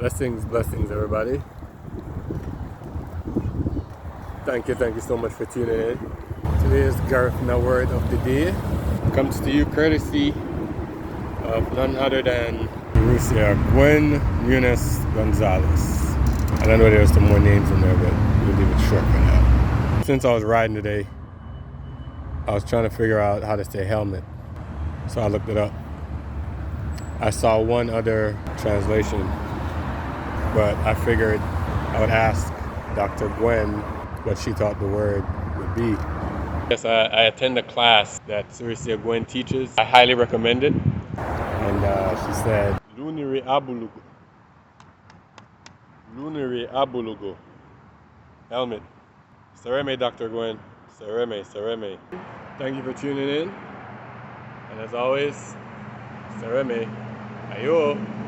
Blessings, blessings, everybody. Thank you so much for tuning in. Today's Garifuna word of the day comes to you courtesy of none other than Russia Gwen Eunice Gonzalez. I don't know there's some more names in there, but we'll leave it short for now. Since I was riding today, I was trying to figure out how to say helmet, so I looked it up. I saw one other translation, but I figured I would ask Dr. Gwen what she thought the word would be. Yes, I attend a class that Sarisia Gwen teaches. I highly recommend it. And she said, Luniri Abulugu. Luniri Abulugu. Helmet. Sereme, Dr. Gwen. Sereme, Sereme. Thank you for tuning in. And as always, Sereme. Ayo.